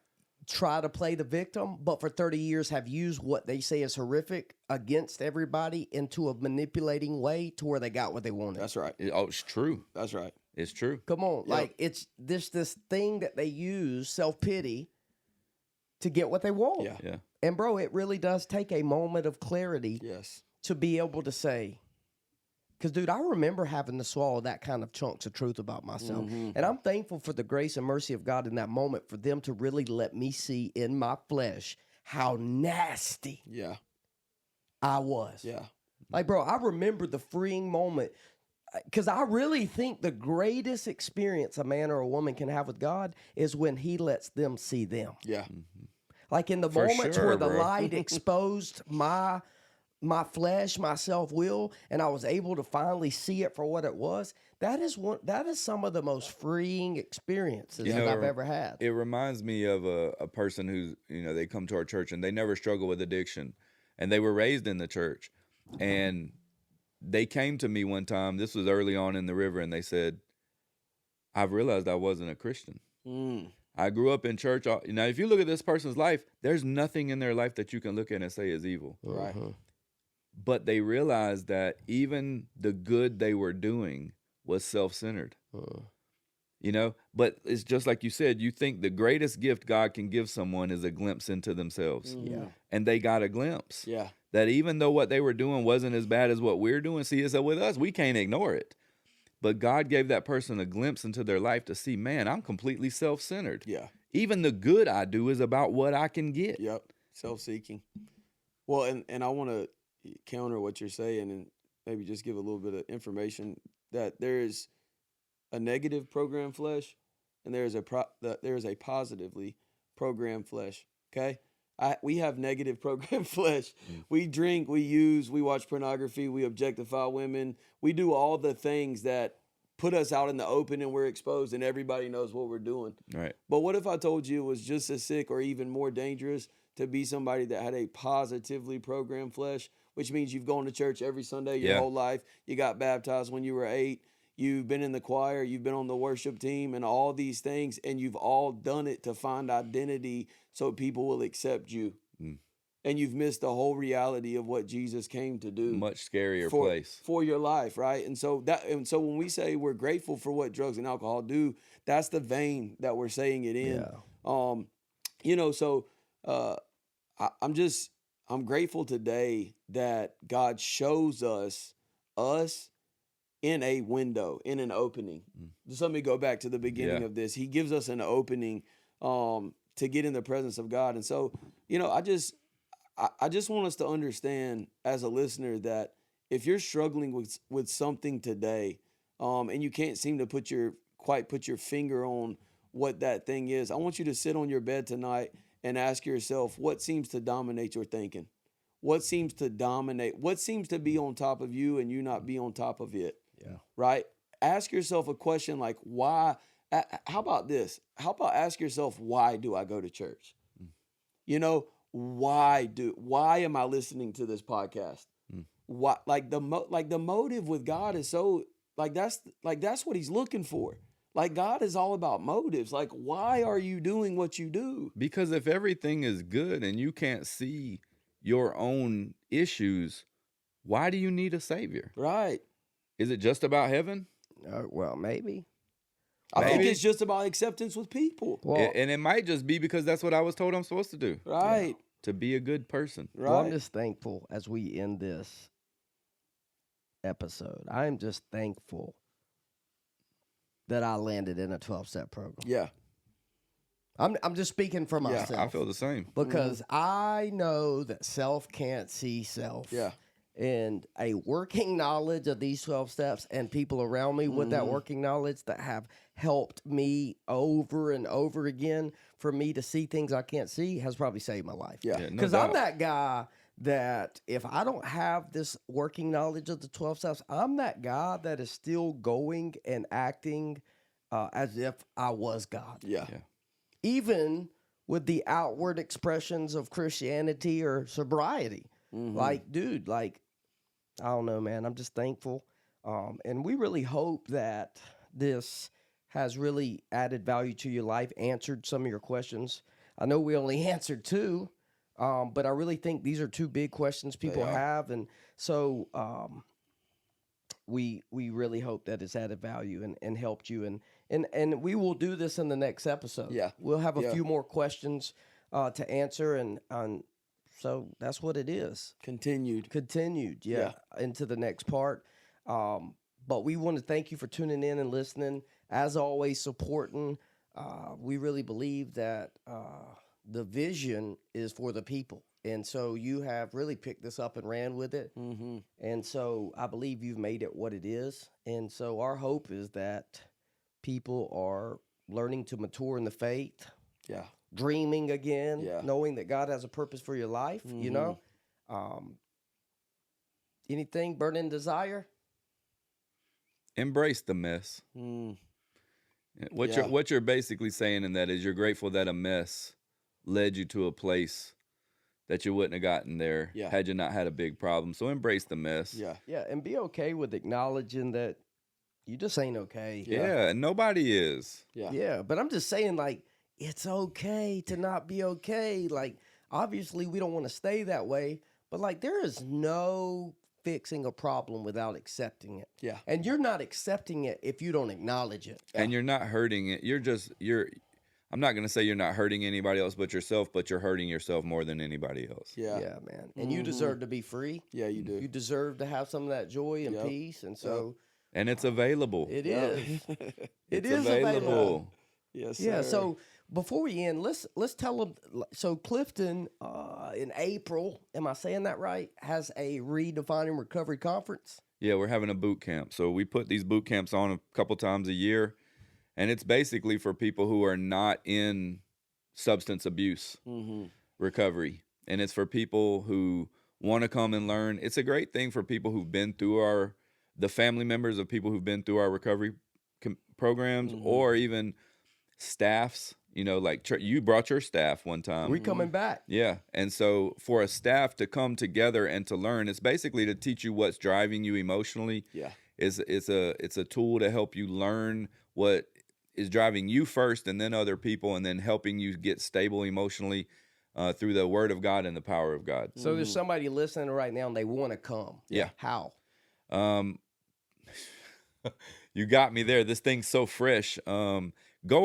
try to play the victim, but for 30 years have used what they say is horrific against everybody into a manipulating way to where they got what they wanted. That's right. It's true. That's right. It's true. Come on, like it's this thing that they use, self-pity, to get what they want. Yeah. Yeah. And bro, it really does take a moment of clarity Yes. to be able to say, because dude, I remember having to swallow that kind of chunks of truth about myself. And I'm thankful for the grace and mercy of God in that moment for them to really let me see in my flesh how nasty Yeah. I was. Yeah. Like, bro, I remember the freeing moment. because I really think the greatest experience a man or a woman can have with God is when he lets them see them. Yeah. Like in the For moments sure, where the bro. light exposed my flesh, my self-will, and I was able to finally see it for what it was. That is some of the most freeing experiences You that know, I've ever had. It reminds me of a person who's, they come to our church and they never struggle with addiction, and they were raised in the church, and they came to me one time. This was early on in the river, and they said, "I've realized I wasn't a Christian. Mm. I grew up in church. Now, if you look at this person's life, there's nothing in their life that you can look at and say is evil. Right. But they realized that even the good they were doing was self-centered. But it's just like you said, you think the greatest gift God can give someone is a glimpse into themselves. Yeah. And they got a glimpse. Yeah. That even though what they were doing wasn't as bad as what we're doing, see, so with us, we can't ignore it. But God gave that person a glimpse into their life to see, man, I'm completely self-centered. Yeah. Even the good I do is about what I can get. Yep. Self-seeking. Well, and I want to counter what you're saying and maybe just give a little bit of information that there is a negative programmed flesh and there is a positively programmed flesh. Okay. We have negative programmed flesh. We drink, we use, we watch pornography, we objectify women. We do all the things that put us out in the open and we're exposed and everybody knows what we're doing. Right. But what if I told you it was just as sick or even more dangerous to be somebody that had a positively programmed flesh, which means you've gone to church every Sunday your whole life. You got baptized when you were 8. You've been in the choir, you've been on the worship team and all these things, and you've all done it to find identity so people will accept you. And you've missed the whole reality of what Jesus came to do. Much scarier for, place. For your life, right? And so when we say we're grateful for what drugs and alcohol do, that's the vein that we're saying it in. Yeah. I'm grateful today that God shows us in a window, in an opening. Just let me go back to the beginning of this. He gives us an opening to get in the presence of God. And so, I just want us to understand as a listener that if you're struggling with something today, and you can't seem to quite put your finger on what that thing is, I want you to sit on your bed tonight and ask yourself, what seems to dominate your thinking? What seems to be on top of you and you not be on top of it? Yeah. Right? Ask yourself a question like, why? How about this? How about ask yourself, why do I go to church? Why am I listening to this podcast? Why, the motive with God is so that's what he's looking for. Like God is all about motives. Like, why are you doing what you do? Because if everything is good and you can't see your own issues, why do you need a savior? Right. Is it just about heaven? Well, maybe. I think Maybe. it's just about acceptance with people. Well, And it might just be because that's what I was told I'm supposed to do. Right. To be a good person. Right. well, I'm just thankful as we end this episode. I am just thankful that I landed in a 12-step program. Yeah. I'm just speaking for Yeah, myself. I feel the same. because I know that self can't see self. Yeah. And a working knowledge of these 12 steps and people around me with that working knowledge that have helped me over and over again for me to see things I can't see has probably saved my life. Yeah. Yeah, no Because I'm doubt. that guy that if I don't have this working knowledge of the 12 steps, I'm that guy that is still going and acting as if I was God. Yeah. Yeah. Even with the outward expressions of Christianity or sobriety. Like, dude, I don't know, man. I'm just thankful. And we really hope that this has really added value to your life, answered some of your questions. I know we only answered 2, but I really think these are 2 big questions people have. And so we really hope that it's added value and helped you. And we will do this in the next episode. Yeah. We'll have a Yeah. few more questions to answer. And so that's what it is. Continued. Into the next part. But we want to thank you for tuning in and listening. As always, supporting. We really believe that the vision is for the people. And so you have really picked this up and ran with it. Mm-hmm. And so I believe you've made it what it is. And so our hope is that people are learning to mature in the faith, Yeah. dreaming again, Yeah. knowing that God has a purpose for your life, you know. Anything burning desire? Embrace the mess. Mm. What you're basically saying in that is you're grateful that a mess led you to a place that you wouldn't have gotten there Yeah. had you not had a big problem. So embrace the mess. Yeah. Yeah, and be okay with acknowledging that you just ain't okay. Yeah, and nobody is. Yeah. Yeah, but I'm just saying, like, it's okay to not be okay. Like, obviously, we don't want to stay that way, but like, there is no fixing a problem without accepting it. Yeah. And you're not accepting it if you don't acknowledge it. And you're not hurting it. I'm not going to say you're not hurting anybody else but yourself, but you're hurting yourself more than anybody else. Yeah. Yeah, man. And you deserve to be free. Yeah, you do. You deserve to have some of that joy and Yep. peace. And so And it's available. it Yeah. is. It It's is available. Yes, Yeah. sir. So before we end, let's tell them. So Clifton, in April, am I saying that right? Has a redefining recovery conference. Yeah, we're having a boot camp. So we put these boot camps on a couple times a year. And it's basically for people who are not in substance abuse recovery. And it's for people who want to come and learn. It's a great thing for people who've been through the family members of people who've been through our recovery programs, or even staffs. You know, like you brought your staff one time. We coming back. Yeah. And so for a staff to come together and to learn, it's basically to teach you what's driving you emotionally. Yeah. It's a tool to help you learn what is driving you first and then other people, and then helping you get stable emotionally through the word of God and the power of God. So there's somebody listening right now and they want to come. Yeah. How? You got me there. This thing's so fresh. Go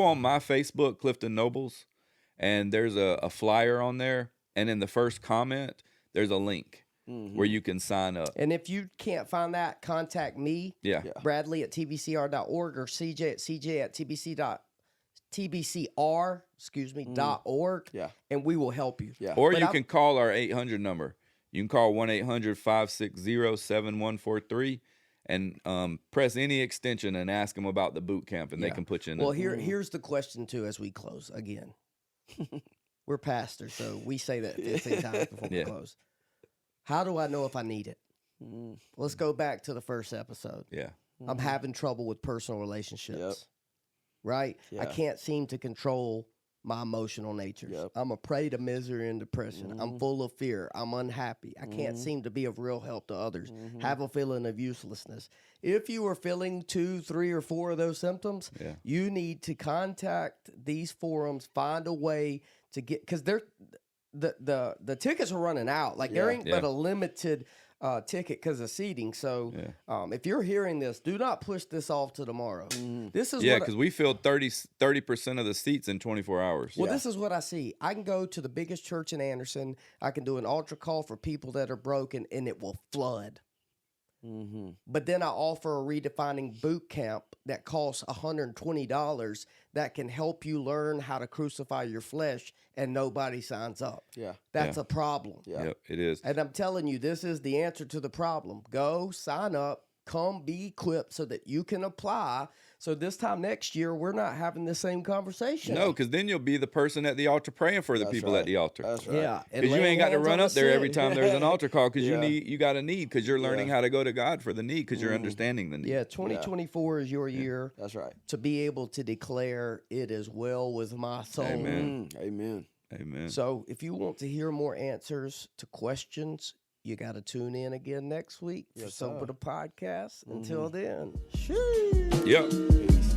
on my Facebook, Clifton Nobles, and there's a flyer on there. And in the first comment, there's a link where you can sign up. And if you can't find that, contact me, Yeah. Bradley at tbcr.org, or CJ at tbcr.org, Yeah. and we will help you. Yeah. Or But you I- can call our 800 number. You can call 1-800-560-7143 and press any extension and ask them about the boot camp, and they Yeah. can put you in. Well, here's the question, too, as we close again. We're pastors, so we say that 15 times before we Yeah. close. How do I know if I need it? Let's go back to the first episode. Yeah. I'm having trouble with personal relationships. Yep. Right? I Yeah. can't seem to control my emotional natures. Yep. I'm a prey to misery and depression. I'm full of fear. I'm unhappy. I can't seem to be of real help to others. Have a feeling of uselessness. If you are feeling 2, 3, or 4 of those symptoms, Yeah. you need to contact these forums, find a way to get, because they're the tickets are running out. Like there Yeah. ain't but a limited ticket because of seating. So if you're hearing this, do not push this off to tomorrow. This is Yeah, what because we filled 30% of the seats in 24 hours. well, this is what I see. I can go to the biggest church in Anderson. I can do an altar call for people that are broken, and it will flood. But then I offer a redefining boot camp that costs $120 that can help you learn how to crucify your flesh, and nobody signs up. Yeah. That's a problem. Yeah. Yep, it is. And I'm telling you, this is the answer to the problem. Go, sign up, come be equipped so that you can apply. So this time next year, we're not having the same conversation. No, because then you'll be the person at the altar praying for the That's people right. at the altar. That's right. Yeah. and Because you laying ain't got to hands run on up the there every sick. time there's an altar call, because Yeah. you got a need, because you're learning Yeah. how to go to God for the need, because you're understanding the need. Yeah, 2024 is your year That's right. to be able to declare it is well with my soul. Amen. Amen. Amen. So if you want to hear more answers to questions, you got to tune in again next week for Yes, Sober sir. the Podcast. Until then, shoo. Yep. Peace.